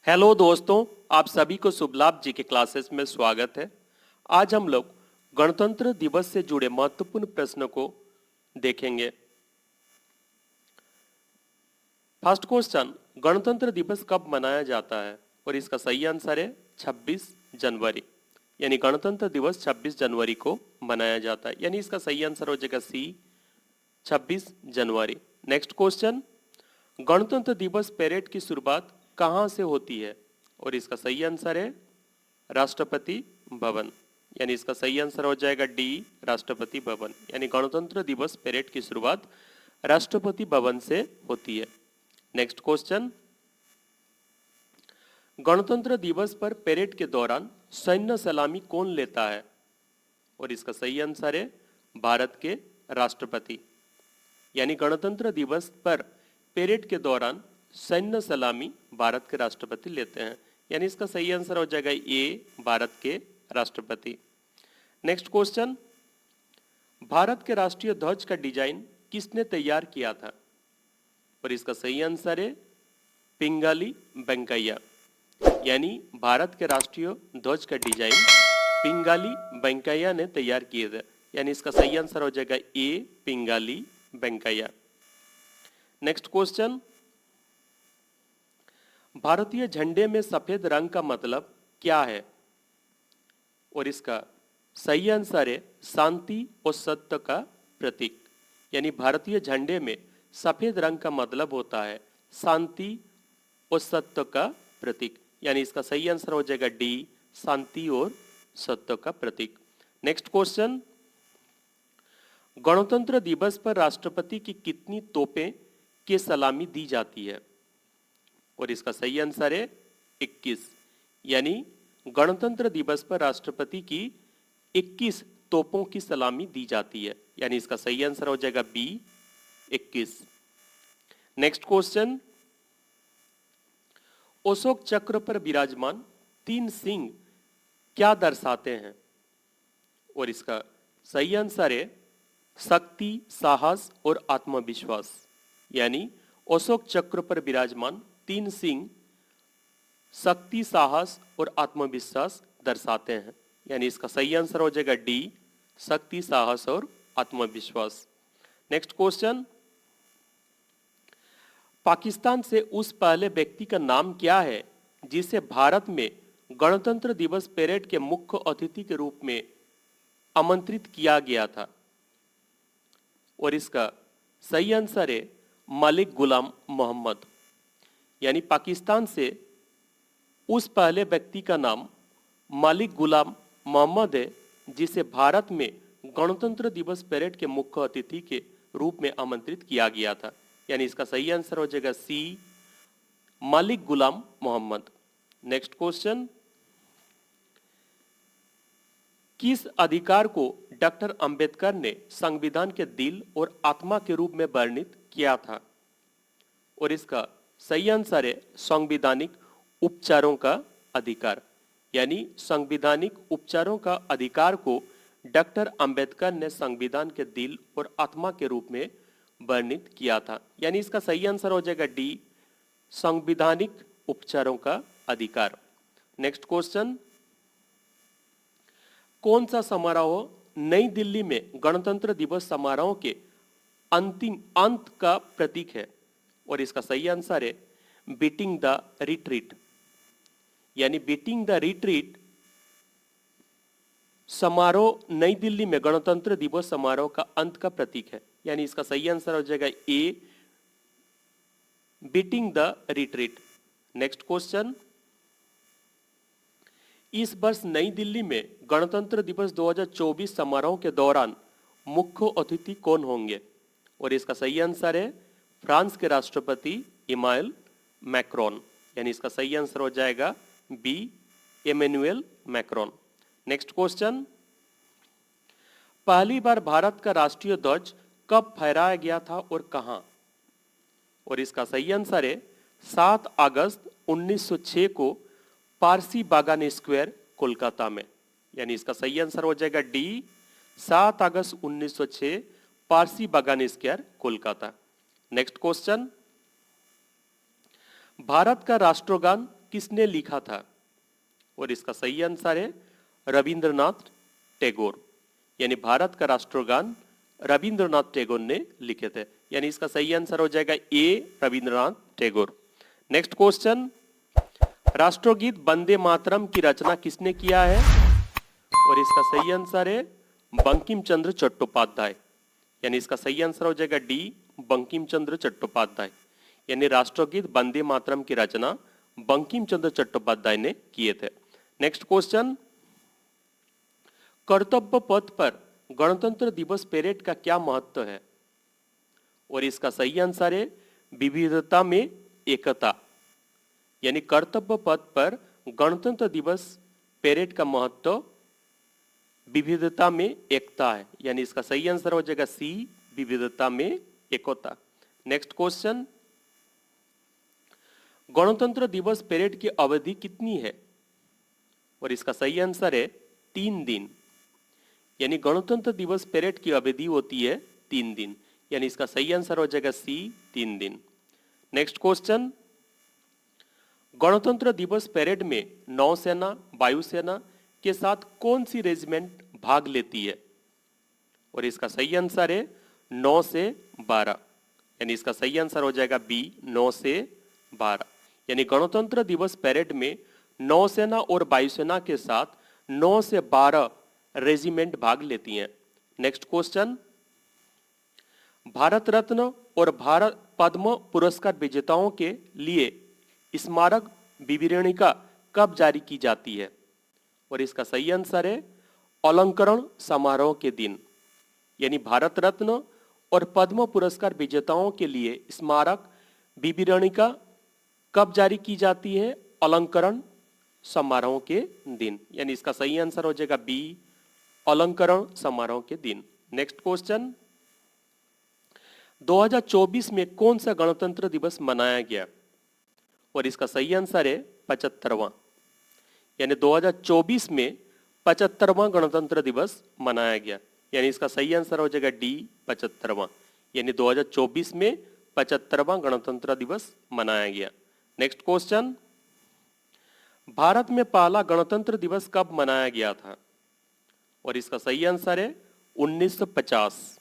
Hello दोस्तों, आप सभी को शुभ लाभ जी के क्लासेस में स्वागत है। आज हम लोग गणतंत्र दिवस से जुड़े महत्वपूर्ण प्रश्नों को देखेंगे। फर्स्ट क्वेश्चन, गणतंत्र दिवस कब मनाया जाता है? और इसका सही आंसर है 26 जनवरी। यानी गणतंत्र दिवस 26 जनवरी को मनाया जाता है। यानी इसका सही आंसर हो जाएगा सी, 26 जनवरी। नेक्स्ट क्वेश्चन, गणतंत्र दिवस परेड की शुरुआत कहां से होती है? और इसका सही आंसर है राष्ट्रपति भवन। यानी इसका सही आंसर हो जाएगा डी, राष्ट्रपति भवन। यानी गणतंत्र दिवस परेड की शुरुआत राष्ट्रपति भवन से होती है। नेक्स्ट क्वेश्चन, गणतंत्र दिवस पर परेड के दौरान सैन्य सलामी कौन लेता है? और इसका सही आंसर है भारत के राष्ट्रपति। यानी गणतंत्र दिवस पर परेड के दौरान सैन्य सलामी भारत के राष्ट्रपति लेते हैं। यानी इसका सही आंसर हो जाएगा ए, भारत के राष्ट्रपति। नेक्स्ट क्वेश्चन, भारत के राष्ट्रीय ध्वज का डिजाइन किसने तैयार किया था? और इसका सही आंसर है पिंगाली वेंकैया। यानी भारत के राष्ट्रीय ध्वज का डिजाइन पिंगाली वेंकैया ने तैयार किए थे। यानी इसका सही आंसर हो जाएगा ए, पिंगाली वेंकैया। नेक्स्ट क्वेश्चन, भारतीय झंडे में सफेद रंग का मतलब क्या है? और इसका सही आंसर है शांति और सत्य का प्रतीक। यानी भारतीय झंडे में सफेद रंग का मतलब होता है शांति और सत्य का प्रतीक। यानी इसका सही आंसर हो जाएगा डी, शांति और सत्य का प्रतीक। नेक्स्ट क्वेश्चन, गणतंत्र दिवस पर राष्ट्रपति की कितनी तोपें की सलामी दी जाती है? और इसका सही आंसर है 21। यानी गणतंत्र दिवस पर राष्ट्रपति की 21 तोपों की सलामी दी जाती है। यानी इसका सही आंसर हो जाएगा बी, 21। नेक्स्ट क्वेश्चन, अशोक चक्र पर विराजमान 3 सिंह क्या दर्शाते हैं? और इसका सही आंसर है शक्ति, साहस और आत्मविश्वास। यानी अशोक चक्र पर विराजमान 3 सिंह शक्ति, साहस और आत्मविश्वास दर्शाते हैं। यानी इसका सही आंसर हो जाएगा डी, शक्ति, साहस और आत्मविश्वास। नेक्स्ट क्वेश्चन, पाकिस्तान से उस पहले व्यक्ति का नाम क्या है जिसे भारत में गणतंत्र दिवस परेड के मुख्य अतिथि के रूप में आमंत्रित किया गया था? और इसका सही आंसर है मलिक गुलाम मोहम्मद। यानी पाकिस्तान से उस पहले व्यक्ति का नाम मलिक गुलाम मोहम्मद है जिसे भारत में गणतंत्र दिवस परेड के मुख्य अतिथि के रूप में आमंत्रित किया गया था। यानी इसका सही आंसर हो जाएगा सी, मलिक गुलाम मोहम्मद। नेक्स्ट क्वेश्चन, किस अधिकार को डॉक्टर अंबेडकर ने संविधान के दिल और आत्मा के रूप में वर्णित किया था? और इसका सही आंसर है संवैधानिक उपचारों का अधिकार। यानी संवैधानिक उपचारों का अधिकार को डॉक्टर अंबेडकर ने संविधान के दिल और आत्मा के रूप में वर्णित किया था। यानी इसका सही आंसर हो जाएगा डी, संवैधानिक उपचारों का अधिकार। नेक्स्ट क्वेश्चन, कौन सा समारोह नई दिल्ली में गणतंत्र दिवस समारोह के अंतिम अंत का प्रतीक है? और इसका सही आंसर है बीटिंग द रिट्रीट। यानी बीटिंग द रिट्रीट समारोह नई दिल्ली में गणतंत्र दिवस समारोह का अंत का प्रतीक है। यानी इसका सही आंसर हो जाएगा A, beating the retreat. Next question, इस वर्ष नई दिल्ली में गणतंत्र दिवस 2024 समारोह के दौरान मुख्य अतिथि कौन होंगे? और इसका सही आंसर है फ्रांस के राष्ट्रपति इमानुएल मैक्रोन। यानी इसका सही आंसर हो जाएगा B, Emmanuel Macron. Next question, पहली बार भारत का राष्ट्रीय ध्वज कब फहराया गया था और कहां? और इसका सही आंसर है 7 अगस्त 1906 को पारसी बागान स्क्वायर, कोलकाता में। यानी इसका सही आंसर हो जाएगा डी, 7 अगस्त 1906 पारसी बागान square, Kolkata. Next question, Bharat का राष्ट्रगान किसने लिखा था? और इसका सही आंसर है रविंद्रनाथ टैगोर। यानी भारत का राष्ट्रगान रविंद्रनाथ टैगोर ने लिखे थे। यानी इसका सही आंसर हो जाएगा ए, रविंद्रनाथ टैगोर। नेक्स्ट क्वेश्चन, राष्ट्रगीत वंदे मातरम की रचना किसने किया है? और इसका सही आंसर है बंकिम चंद्र चट्टोपाध्याय। यानी इसका सही आंसर हो जाएगा डी, बंकिम चंद्र चट्टोपाध्याय। यानी राष्ट्रगीत वंदे मातरम की रचना बंकिम चंद्र चट्टोपाध्याय ने किए थे। नेक्स्ट क्वेश्चन, कर्तव्य पथ पर गणतंत्र दिवस परेड का क्या महत्व है? और इसका सही आंसर है विविधता में एकता। यानी कर्तव्य पथ पर गणतंत्र दिवस परेड का महत्व विविधता में एकता है। यानी इसका सही आंसर हो जाएगा सी, विविधता में एकता। नेक्स्ट क्वेश्चन, गणतंत्र दिवस परेड की अवधि कितनी है? और इसका सही आंसर है 3 दिन। यानी गणतंत्र दिवस परेड की अवधि होती है 3 दिन। यानी इसका सही आंसर हो जाएगा सी, 3 दिन। नेक्स्ट क्वेश्चन, गणतंत्र दिवस परेड में नौसेना, वायुसेना के साथ कौन सी रेजिमेंट भाग लेती है? और इसका सही आंसर है 9 से 12। यानी इसका सही आंसर हो जाएगा बी, 9 से 12। यानी गणतंत्र दिवस परेड में नौसेना और वायुसेना के साथ 9 से 12 रेजिमेंट भाग लेती हैं। नेक्स्ट क्वेश्चन, भारत रत्न और भारत पद्म पुरस्कार विजेताओं के लिए स्मारक विवरणिका कब जारी की जाती है? और इसका सही आंसर है अलंकरण समारोह के दिन। यानी भारत रत्न और पद्म पुरस्कार विजेताओं के लिए स्मारक विवरणिका कब जारी की जाती है? अलंकरण समारोह के दिन। यानी इसका सही आंसर हो जाएगा बी, अलंकरण समारोह के दिन। नेक्स्ट क्वेश्चन, 2024 में कौन सा गणतंत्र दिवस मनाया गया? और इसका सही आंसर है 75वां। यानी 2024 में 75वां गणतंत्र दिवस मनाया गया। यानी इसका सही आंसर हो जाएगा डी, 75वां। यानी 2024 में 75वां गणतंत्र दिवस मनाया गया। नेक्स्ट क्वेश्चन, भारत में पहला गणतंत्र दिवस कब मनाया गया था? और इसका सही आंसर है 1950।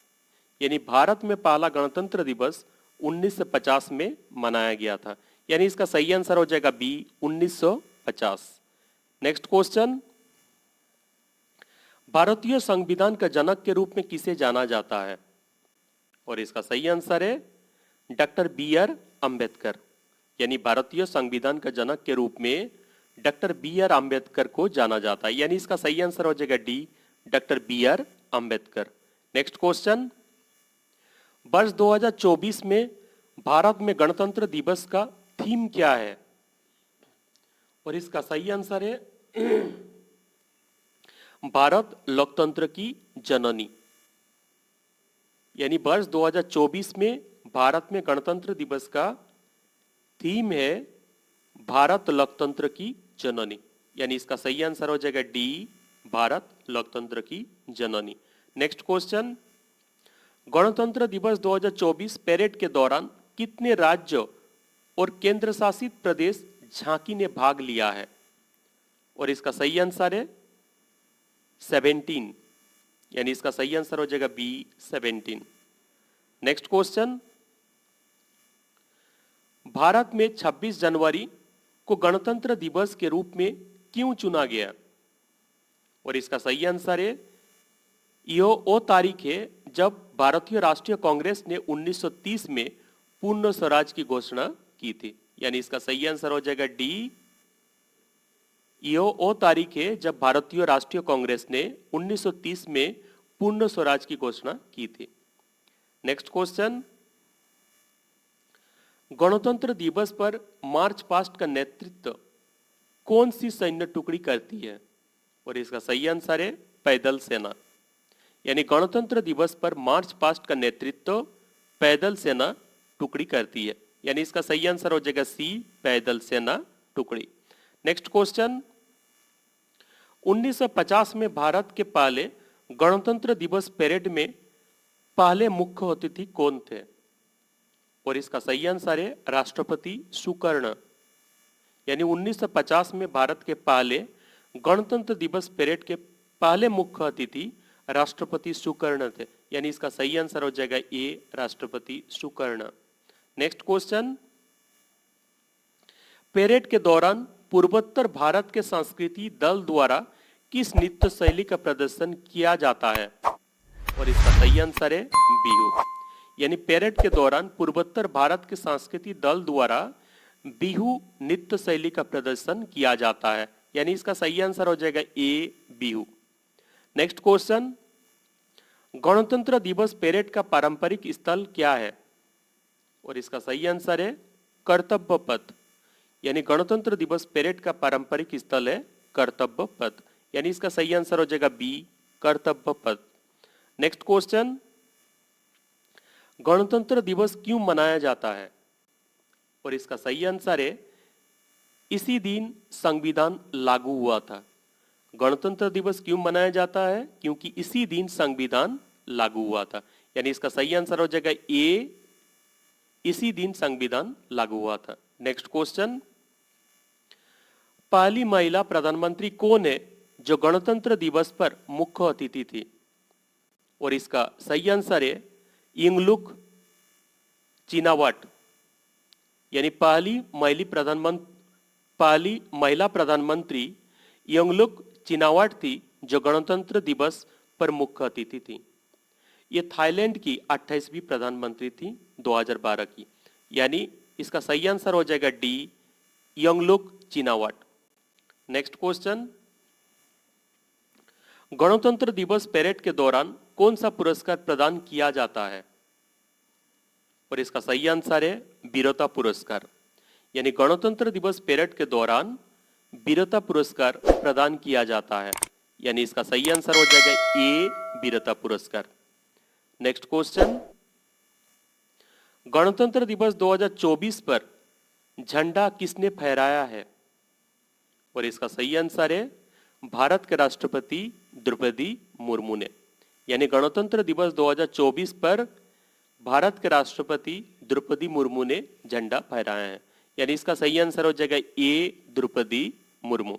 यानी भारत में पहला गणतंत्र दिवस 1950 में मनाया गया था। यानी इसका सही आंसर हो जाएगा बी, 1950। नेक्स्ट क्वेश्चन, भारतीय संविधान का जनक के रूप में किसे जाना जाता है? और इसका सही आंसर है डॉक्टर बी आर अंबेडकर। यानी भारतीय संविधान का जनक के रूप में डॉक्टर बी आर अंबेडकर को जाना जाता है। यानी इसका सही आंसर हो जाएगा D, doctor B R Ambedkar. Next question, वर्ष 2024 में भारत में गणतंत्र दिवस का थीम क्या है? और इसका सही आंसर है भारत लोकतंत्र की जननी। यानी वर्ष 2024 में भारत में गणतंत्र दिवस का थीम है भारत लोकतंत्र की जननी। यानी इसका सही आंसर हो जाएगा डी, भारत लोकतंत्र की जननी। नेक्स्ट क्वेश्चन, गणतंत्र दिवस 2024 परेड के दौरान कितने राज्य और केंद्र शासित प्रदेश झांकी ने भाग लिया है? और इसका सही आंसर है 17। यानी इसका सही आंसर हो जाएगा बी, 17। नेक्स्ट क्वेश्चन, भारत में 26 जनवरी को गणतंत्र दिवस के रूप में क्यों चुना गया? और इसका सही आंसर है यह वो तारीख है जब भारतीय राष्ट्रीय कांग्रेस ने 1930 में पूर्ण स्वराज की घोषणा की थी। यानी इसका सही आंसर हो जाएगा डी, यह वो तारीख है जब भारतीय राष्ट्रीय कांग्रेस ने 1930 में पूर्ण स्वराज की घोषणा की थी। नेक्स्ट क्वेश्चन, गणतंत्र दिवस पर मार्च पास्ट का नेतृत्व कौन सी सैन्य टुकड़ी करती है? और इसका सही आंसर है पैदल सेना। यानी गणतंत्र दिवस पर मार्च पास्ट का नेतृत्व पैदल सेना टुकड़ी करती है। यानी इसका सही आंसर हो जाएगा सी, पैदल सेना टुकड़ी। नेक्स्ट क्वेश्चन, 1950 में भारत के पहले गणतंत्र दिवस परेड में पहले मुख्य अतिथि कौन थे? और इसका सही आंसर है राष्ट्रपति सुकर्ण। यानी 1950 में भारत के पहले गणतंत्र दिवस परेड के पहले मुख्य अतिथि राष्ट्रपति सुकर्ण थे। यानी इसका सही आंसर हो जाएगा ए, राष्ट्रपति सुकर्ण। नेक्स्ट क्वेश्चन, परेड के दौरान पूर्वोत्तर भारत के सांस्कृतिक दल द्वारा किस नृत्य शैली का प्रदर्शन किया जाता है? और इसका सही आंसर है बिहू। यानी परेड के दौरान पूर्वोत्तर भारत के सांस्कृतिक दल द्वारा बिहू नृत्य शैली का प्रदर्शन किया जाता है। यानी इसका सही आंसर हो जाएगा ए, बिहू। नेक्स्ट क्वेश्चन, गणतंत्र दिवस परेड का पारंपरिक स्थल क्या है? और इसका सही आंसर है कर्तव्य पथ। यानी गणतंत्र दिवस परेड का पारंपरिक स्थल है कर्तव्य पथ। यानी इसका सही आंसर हो जाएगा बी, कर्तव्य पथ। नेक्स्ट क्वेश्चन, गणतंत्र दिवस क्यों मनाया जाता है? और इसका सही आंसर है इसी दिन संविधान लागू हुआ था। गणतंत्र दिवस क्यों मनाया जाता है? क्योंकि इसी दिन संविधान लागू हुआ था। यानी इसका सही आंसर हो जाएगा ए, इसी दिन संविधान लागू हुआ था। नेक्स्ट क्वेश्चन, पहली महिला प्रधानमंत्री कौन है जो गणतंत्र दिवस पर मुख्य अतिथि थी? और इसका सही आंसर है यिंगलुक चिनावाट। यानी पहली महिला प्रधानमंत्री यिंगलुक चिनावाट थी जो गणतंत्र दिवस पर मुख्य अतिथि थी। ये थाईलैंड की 28वीं प्रधानमंत्री थी 2012 की। यानी इसका सही आंसर हो जाएगा डी, यिंगलुक चिनावाट। नेक्स्ट क्वेश्चन, गणतंत्र दिवस परेड के दौरान कौन सा पुरस्कार प्रदान किया जाता है? और इसका सही आंसर है वीरता पुरस्कार। यानी गणतंत्र दिवस परेड के दौरान वीरता पुरस्कार प्रदान किया जाता है। यानी इसका सही आंसर हो जाएगा ए, वीरता पुरस्कार। नेक्स्ट क्वेश्चन, गणतंत्र दिवस 2024 पर झंडा किसने फहराया है? और इसका सही आंसर है भारत के राष्ट्रपति द्रौपदी मुर्मू ने। यानी गणतंत्र दिवस 2024 पर भारत के राष्ट्रपति द्रौपदी मुर्मू ने झंडा फहराया है। यानी इसका सही आंसर हो जाएगा ए, द्रौपदी मुर्मू।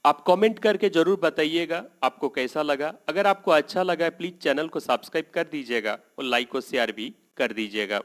आप कमेंट करके जरूर बताइएगा आपको कैसा लगा। अगर आपको अच्छा लगा प्लीज चैनल को सब्सक्राइब कर दीजिएगा और लाइक और शेयर भी कर दीजिएगा।